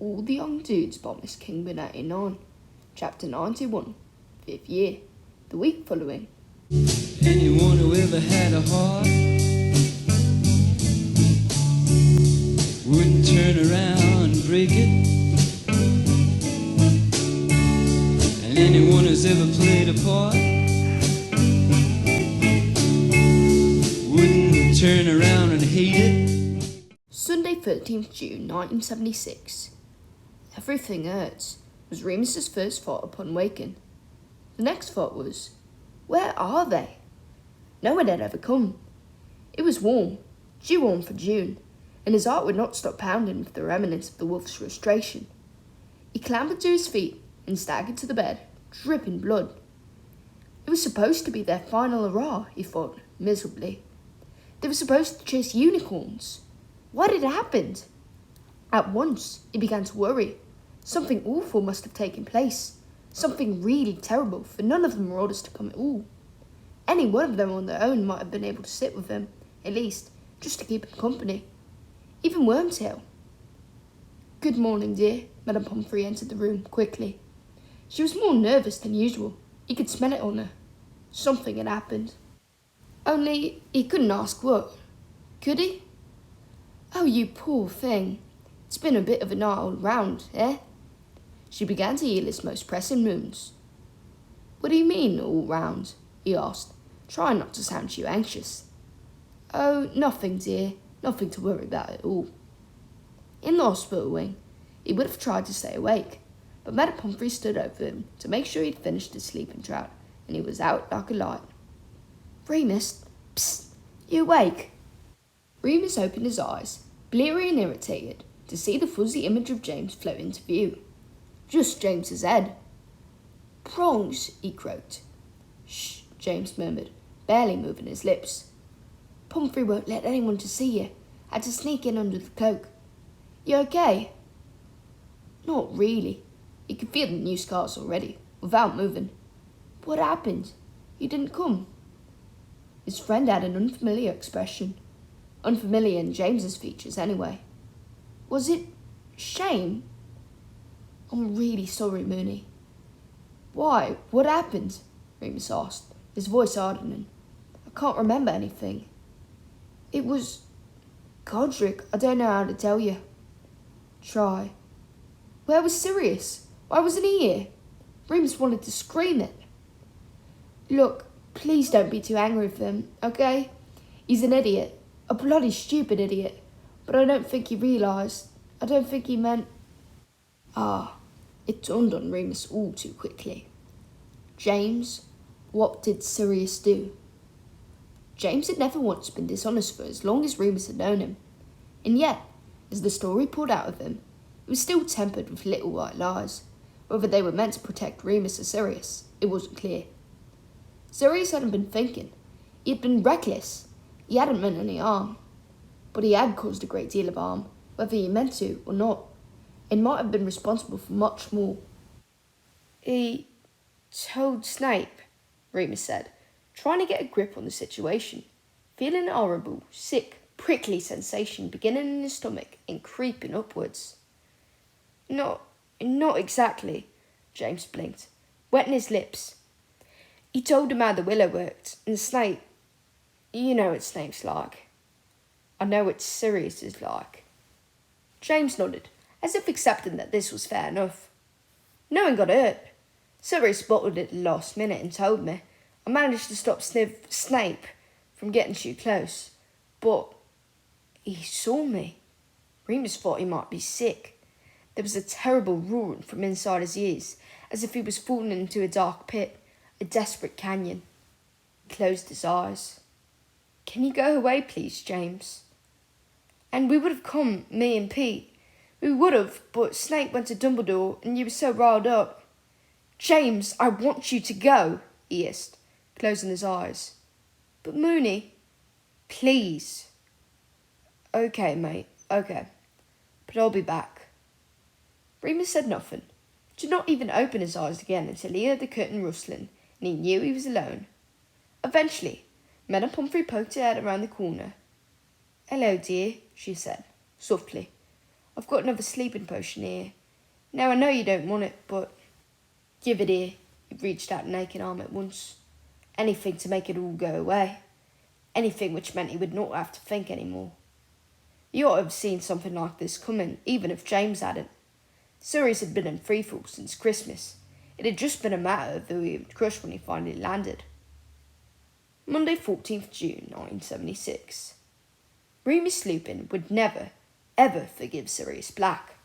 All the Young Dudes by MsKingBean89, Chapter 91, 5th year, the week following. Anyone who ever had a heart wouldn't turn around and break it. And anyone who's ever played a part wouldn't turn around and hate it. Sunday, 13th June 1976. Everything hurts was Remus's first thought upon waking. The next thought was, where are they? No one had ever come. It was warm, due warm for June, and his heart would not stop pounding with the remnants of the wolf's frustration. He clambered to his feet and staggered to the bed, dripping blood. It was supposed to be their final hurrah, he thought, miserably. They were supposed to chase unicorns. What had happened? At once, he began to worry. Something awful must have taken place. Something really terrible, for none of them were orders to come at all. Any one of them on their own might have been able to sit with him, at least, just to keep him company. Even Wormtail. Good morning, dear. Madame Pomfrey entered the room quickly. She was more nervous than usual. He could smell it on her. Something had happened. Only he couldn't ask what. Could he? Oh, you poor thing. It's been a bit of a night all round, eh? She began to heal his most pressing wounds. What do you mean, all round? He asked, trying not to sound too anxious. Oh, nothing, dear. Nothing to worry about at all. In the hospital wing, he would have tried to stay awake, but Madame Pomfrey stood over him to make sure he'd finished his sleeping draught, and he was out like a light. Remus, psst, you awake? Remus opened his eyes, bleary and irritated, to see the fuzzy image of James float into view. Just James's head. Prongs, he croaked. Shh, James murmured, barely moving his lips. Pomfrey won't let anyone to see you. Had to sneak in under the cloak. You okay? Not really. He could feel the new scars already, without moving. What happened? You didn't come? His friend had an unfamiliar expression. Unfamiliar in James's features, anyway. Was it shame? I'm really sorry, Mooney. Why? What happened? Remus asked, his voice hardening. I can't remember anything. It was... Godric, I don't know how to tell you. Try. Where was Sirius? Why wasn't he here? Remus wanted to scream it. Look, please don't be too angry with him, okay? He's an idiot. A bloody stupid idiot. But I don't think he realised. I don't think he meant... Ah, it dawned on Remus all too quickly. James, what did Sirius do? James had never once been dishonest for as long as Remus had known him. And yet, as the story poured out of him, it was still tempered with little white lies. Whether they were meant to protect Remus or Sirius, it wasn't clear. Sirius hadn't been thinking. He had been reckless. He hadn't meant any harm. But he had caused a great deal of harm, whether he meant to or not, and might have been responsible for much more. He told Snape, Remus said, trying to get a grip on the situation, feeling an horrible, sick, prickly sensation beginning in his stomach and creeping upwards. Not exactly, James blinked, wetting his lips. He told him how the willow worked, and Snape, you know what Snape's like. I know what Sirius is like. James nodded, as if accepting that this was fair enough. No one got hurt. Sirius bottled it at the last minute and told me. I managed to stop Snape from getting too close. But he saw me. Remus thought he might be sick. There was a terrible roaring from inside his ears, as if he was falling into a dark pit, a desperate canyon. He closed his eyes. Can you go away, please, James? And we would have come, me and Pete. We would have, but Snape went to Dumbledore, and you were so riled up. James, I want you to go, he hissed, closing his eyes. But Mooney, please. Okay, mate, okay. But I'll be back. Remus said nothing, did not even open his eyes again until he heard the curtain rustling, and he knew he was alone. Eventually, Madame Pomfrey poked her head around the corner. Hello, dear, she said, softly. I've got another sleeping potion here. Now I know you don't want it, but give it here. He reached out a naked arm at once. Anything to make it all go away. Anything which meant he would not have to think anymore. You ought to have seen something like this coming, even if James hadn't. Sirius had been in freefall since Christmas. It had just been a matter of who he would crush when he finally landed. Monday, 14th June 1976. Remus Lupin would never, ever forgive Sirius Black.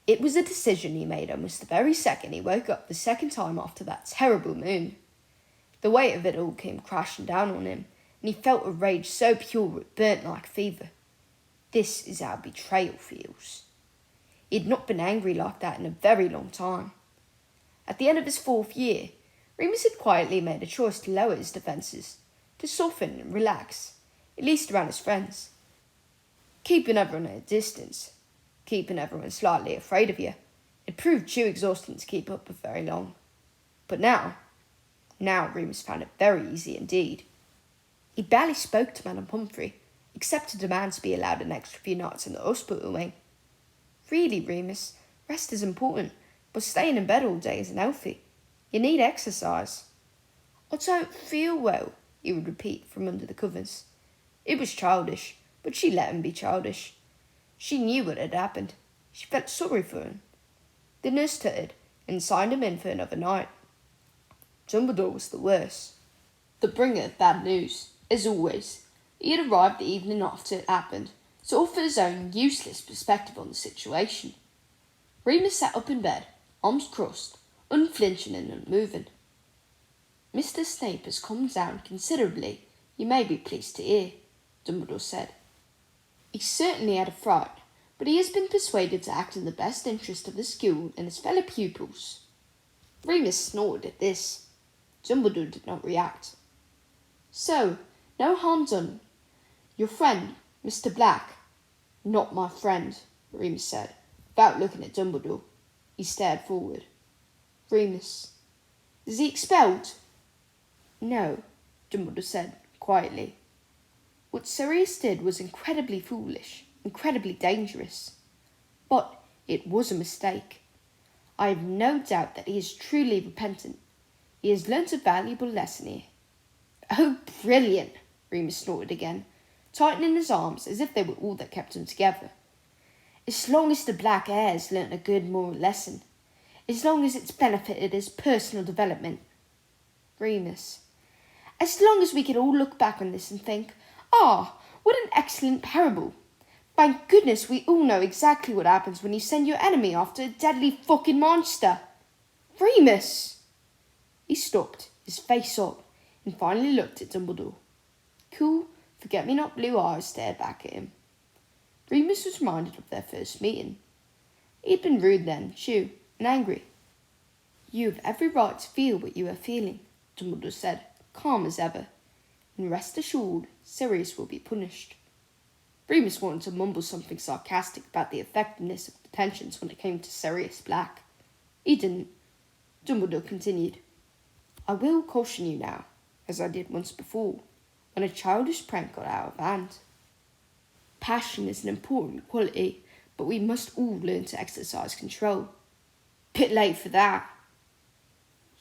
It was a decision he made almost the very second he woke up the second time after that terrible moon. The weight of it all came crashing down on him, and he felt a rage so pure it burnt like fever. This is how betrayal feels. He had not been angry like that in a very long time. At the end of his 4th year, Remus had quietly made a choice to lower his defences, to soften and relax, at least around his friends. Keeping everyone at a distance, keeping everyone slightly afraid of you, it proved too exhausting to keep up for very long. But now Remus found it very easy indeed. He barely spoke to Madame Pomfrey, except to demand to be allowed an extra few nights in the hospital wing. Really, Remus, rest is important, but staying in bed all day isn't healthy. You need exercise. I don't feel well, he would repeat from under the covers. It was childish, but she let him be childish. She knew what had happened. She felt sorry for him. The nurse tutted and signed him in for another night. Dumbledore was the worst. The bringer of bad news, as always. He had arrived the evening after it happened, to offer his own useless perspective on the situation. Remus sat up in bed, arms crossed, unflinching and unmoving. Mr. Snape has calmed down considerably, you may be pleased to hear, Dumbledore said. He certainly had a fright, but he has been persuaded to act in the best interest of the school and his fellow pupils. Remus snorted at this. Dumbledore did not react. So, no harm done. Your friend, Mr. Black. Not my friend, Remus said, without looking at Dumbledore. He stared forward. Remus. Is he expelled? No, Dumbledore said, quietly. What Sirius did was incredibly foolish, incredibly dangerous. But it was a mistake. I have no doubt that he is truly repentant. He has learnt a valuable lesson here. Oh, brilliant, Remus snorted again, tightening his arms as if they were all that kept him together. As long as the Black Heir has learnt a good moral lesson, as long as it's benefited his personal development. Remus. As long as we could all look back on this and think, what an excellent parable. Thank goodness we all know exactly what happens when you send your enemy after a deadly fucking monster. Remus! He stopped, his face up, and finally looked at Dumbledore. Cool, forget-me-not blue eyes stared back at him. Remus was reminded of their first meeting. He had been rude then, too, and angry. You have every right to feel what you are feeling, Dumbledore said, calm as ever. And rest assured, Sirius will be punished. Remus wanted to mumble something sarcastic about the effectiveness of detentions when it came to Sirius Black. He didn't. Dumbledore continued. I will caution you now, as I did once before, when a childish prank got out of hand. Passion is an important quality, but we must all learn to exercise control. Bit late for that.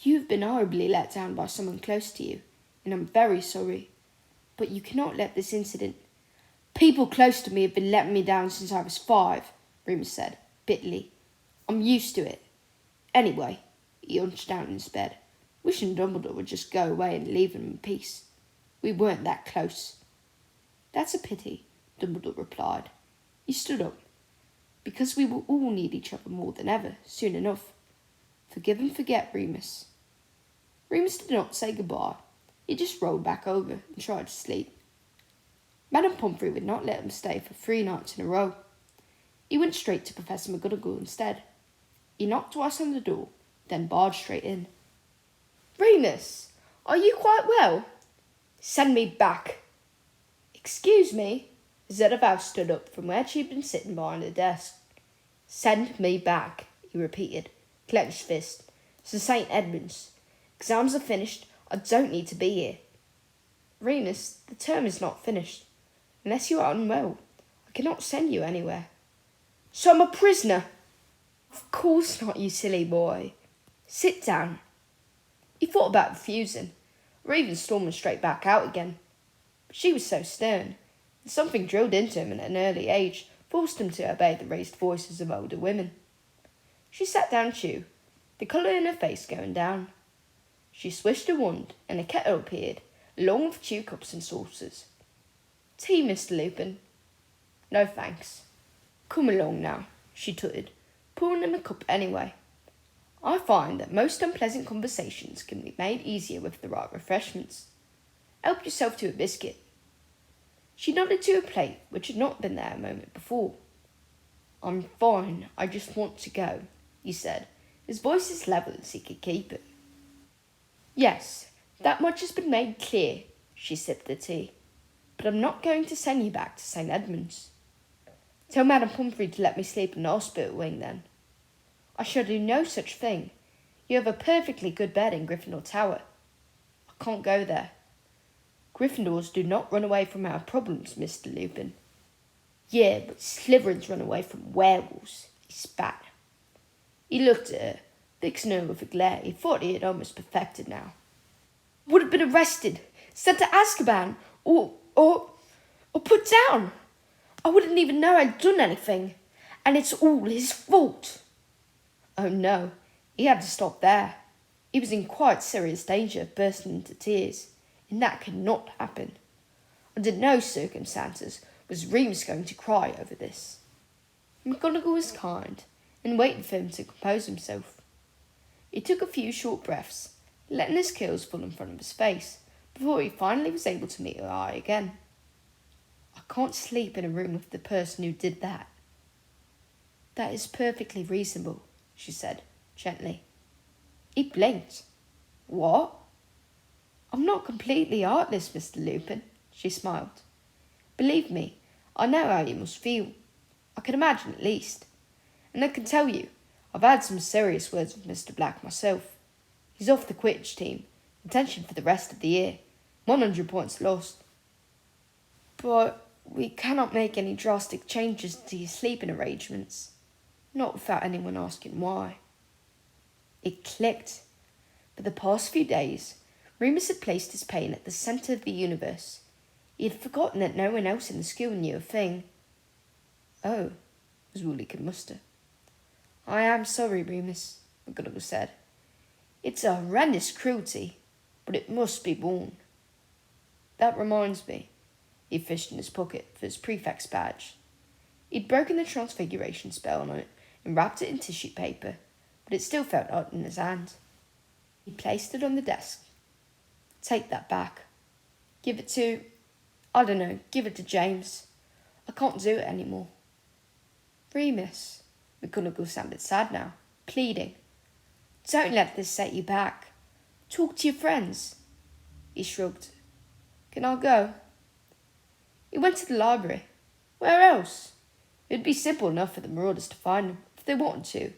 You have been horribly let down by someone close to you, and I'm very sorry. But you cannot let this incident... People close to me have been letting me down since I was 5, Remus said, bitterly. I'm used to it. Anyway, he hunched down in his bed, wishing Dumbledore would just go away and leave him in peace. We weren't that close. That's a pity, Dumbledore replied. He stood up. Because we will all need each other more than ever, soon enough. Forgive and forget, Remus. Remus did not say goodbye. He just rolled back over and tried to sleep. Madame Pomfrey would not let him stay for 3 nights in a row. He went straight to Professor McGonagall instead. He knocked twice on the door, then barged straight in. Remus, are you quite well? Send me back. Excuse me? Zedaval stood up from where she had been sitting behind her desk. Send me back, he repeated, clenched fist. Sir St. Edmunds. Exams are finished. I don't need to be here. Remus, the term is not finished. Unless you are unwell, I cannot send you anywhere. So I'm a prisoner? Of course not, you silly boy. Sit down. He thought about refusing, or even storming straight back out again. But she was so stern, and something drilled into him at an early age forced him to obey the raised voices of older women. She sat down too, the colour in her face going down. She swished a wand, and a kettle appeared, along with tew cups and saucers. Tea, Mr. Lupin. No thanks. Come along now, she tutted, pouring him a cup anyway. I find that most unpleasant conversations can be made easier with the right refreshments. Help yourself to a biscuit. She nodded to a plate which had not been there a moment before. I'm fine, I just want to go, he said, his voice as level as he could keep it. Yes, that much has been made clear, she sipped the tea. But I'm not going to send you back to St. Edmund's. Tell Madame Pumphrey to let me sleep in the hospital wing then. I shall do no such thing. You have a perfectly good bed in Gryffindor Tower. I can't go there. Gryffindors do not run away from our problems, Mr. Lupin. Yeah, but Slytherins run away from werewolves, he spat. He looked at her, fixing her with a glare he thought he had almost perfected now. Would have been arrested, sent to Azkaban, or put down. I wouldn't even know I'd done anything, and it's all his fault. Oh no, he had to stop there. He was in quite serious danger of bursting into tears, and that could not happen. Under no circumstances was Remus going to cry over this. McGonagall was kind, and waited for him to compose himself. He took a few short breaths, letting his quills fall in front of his face, before he finally was able to meet her eye again. I can't sleep in a room with the person who did that. That is perfectly reasonable, she said, gently. He blinked. What? I'm not completely heartless, Mr. Lupin, she smiled. Believe me, I know how you must feel. I can imagine at least. And I can tell you, I've had some serious words with Mr. Black myself. He's off the Quidditch team, detention for the rest of the year, 100 points lost. But we cannot make any drastic changes to your sleeping arrangements, not without anyone asking why. It clicked. For the past few days, Remus had placed his pain at the centre of the universe. He had forgotten that no one else in the school knew a thing. Oh, was all he could muster. I am sorry, Remus, McGonagall said. It's a horrendous cruelty, but it must be borne. That reminds me. He fished in his pocket for his prefect's badge. He'd broken the transfiguration spell on it and wrapped it in tissue paper, but it still felt hot in his hand. He placed it on the desk. Take that back. Give it to... give it to James. I can't do it anymore. Remus, McGonagall sounded sad now, pleading. Don't let this set you back. Talk to your friends. He shrugged. Can I go? He went to the library. Where else? It'd be simple enough for the Marauders to find him, if they wanted to.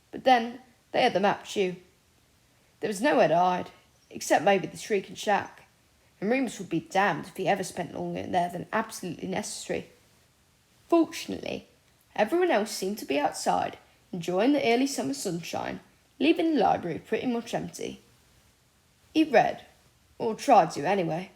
But then, they had the map too. There was nowhere to hide, except maybe the Shrieking Shack. And Remus would be damned if he ever spent longer in there than absolutely necessary. Fortunately, everyone else seemed to be outside, enjoying the early summer sunshine, leaving the library pretty much empty. He read, or tried to anyway.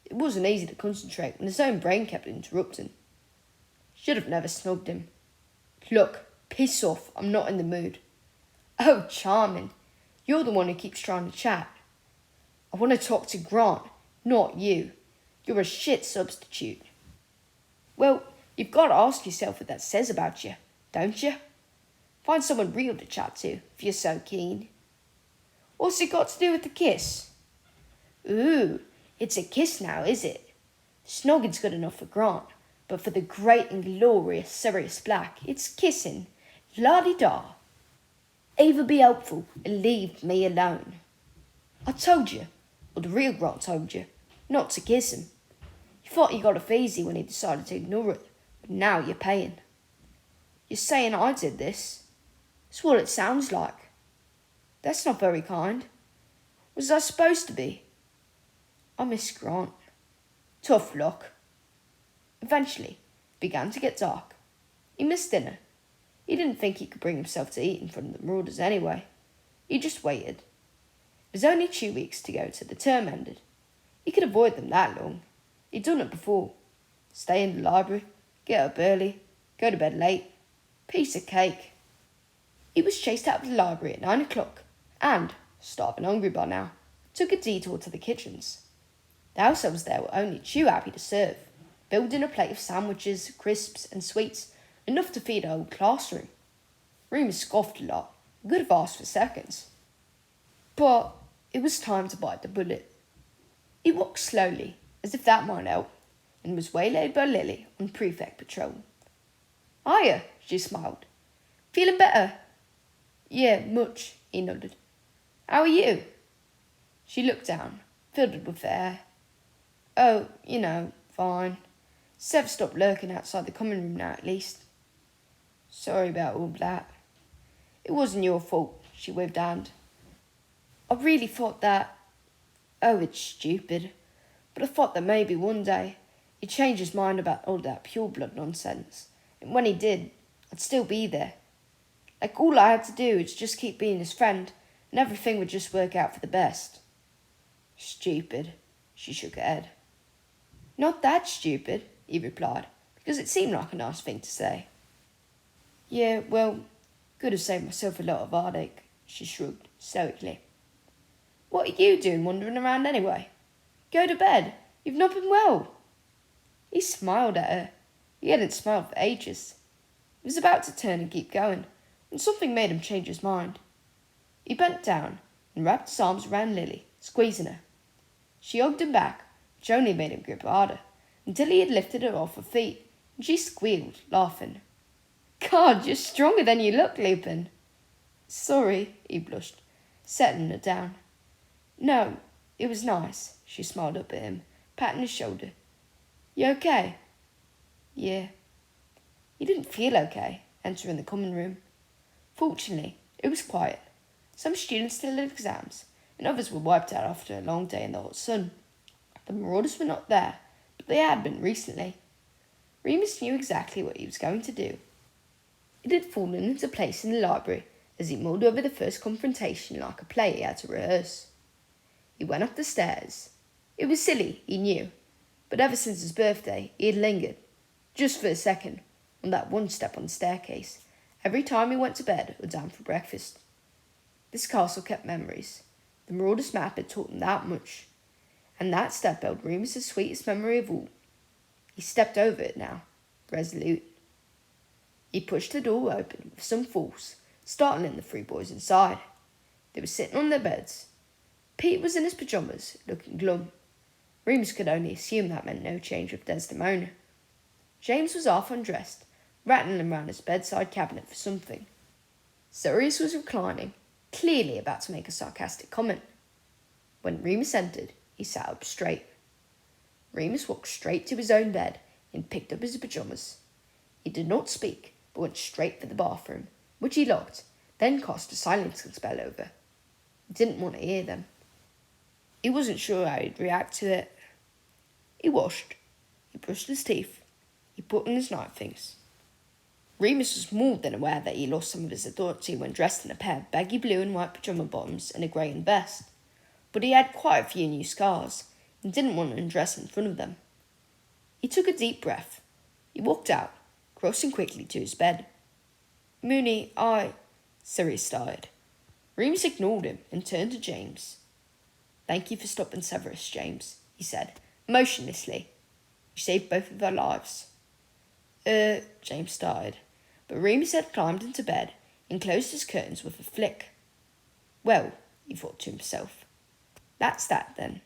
It wasn't easy to concentrate when his own brain kept interrupting. Should have never snugged him. Look, piss off, I'm not in the mood. Oh, charming. You're the one who keeps trying to chat. I want to talk to Grant, not you. You're a shit substitute. Well, you've got to ask yourself what that says about you, don't you? Find someone real to chat to, if you're so keen. What's it got to do with the kiss? Ooh, it's a kiss now, is it? Snogging's good enough for Grant, but for the great and glorious Sirius Black, it's kissing. La-di-da. Either be helpful and leave me alone. I told you, or the real Grant told you, not to kiss him. You thought you got off easy when he decided to ignore it, but now you're paying. You're saying I did this? It's what it sounds like. That's not very kind. Was I supposed to be? I miss Grant. Tough luck. Eventually, it began to get dark. He missed dinner. He didn't think he could bring himself to eat in front of the marauders anyway. He just waited. It was only 2 weeks to go till the term ended. He could avoid them that long. He'd done it before. Stay in the library, get up early, go to bed late. Piece of cake. He was chased out of the library at 9 o'clock and, starving hungry by now, took a detour to the kitchens. The households there were only too happy to serve, building a plate of sandwiches, crisps and sweets, enough to feed a whole classroom. Remus scoffed a lot and could have asked for seconds. But it was time to bite the bullet. He walked slowly, as if that might help, and was waylaid by Lily on prefect patrol. "Hiya," she smiled. "Feeling better?" "Yeah, much," he nodded. "How are you?" She looked down, filled with air. "Oh, fine. Sev stopped lurking outside the common room now, at least." "Sorry about all that." "It wasn't your fault," she waved a hand. "I really thought that... Oh, it's stupid. But I thought that maybe one day he'd change his mind about all that pure blood nonsense. And when he did, I'd still be there. Like all I had to do was just keep being his friend, and everything would just work out for the best." "Stupid," she shook her head. "Not that stupid," he replied, because it seemed like a nice thing to say. "Yeah, well, could have saved myself a lot of heartache," she shrugged stoically. "What are you doing wandering around anyway? Go to bed. You've not been well." He smiled at her. He hadn't smiled for ages. He was about to turn and keep going, when something made him change his mind. He bent down and wrapped his arms around Lily, squeezing her. She hugged him back, which only made him grip harder, until he had lifted her off her feet, and she squealed, laughing. "God, you're stronger than you look, Lupin." "Sorry," he blushed, setting her down. "No, it was nice," she smiled up at him, patting his shoulder. "You okay?" "Yeah." He didn't feel okay, entering the common room. Fortunately, it was quiet. Some students still had exams, and others were wiped out after a long day in the hot sun. The marauders were not there, but they had been recently. Remus knew exactly what he was going to do. It had fallen into place in the library as he mulled over the first confrontation like a play he had to rehearse. He went up the stairs. It was silly, he knew, but ever since his birthday he had lingered, just for a second, on that one step on the staircase, every time he went to bed or down for breakfast. This castle kept memories. The Marauder's map had taught him that much, and that step held Remus's sweetest memory of all. He stepped over it now, resolute. He pushed the door open with some force, startling the three boys inside. They were sitting on their beds. Pete was in his pyjamas, looking glum. Remus could only assume that meant no change with Desdemona. James was half undressed, rattling around his bedside cabinet for something. Sirius was reclining, clearly about to make a sarcastic comment. When Remus entered, he sat up straight. Remus walked straight to his own bed and picked up his pyjamas. He did not speak, but went straight for the bathroom, which he locked, then cast a silencing spell over. He didn't want to hear them. He wasn't sure how he'd react to it. He washed. He brushed his teeth. He put on his night things. Remus was more than aware that he lost some of his authority when dressed in a pair of baggy blue and white pyjama bottoms and a grey and vest, but he had quite a few new scars and didn't want to undress in front of them. He took a deep breath. He walked out, crossing quickly to his bed. "Moony, Sirius started. Remus ignored him and turned to James. "Thank you for stopping Severus, James," he said, emotionlessly. "You saved both of our lives." James started, but Remus had climbed into bed and closed his curtains with a flick. Well, he thought to himself, that's that then.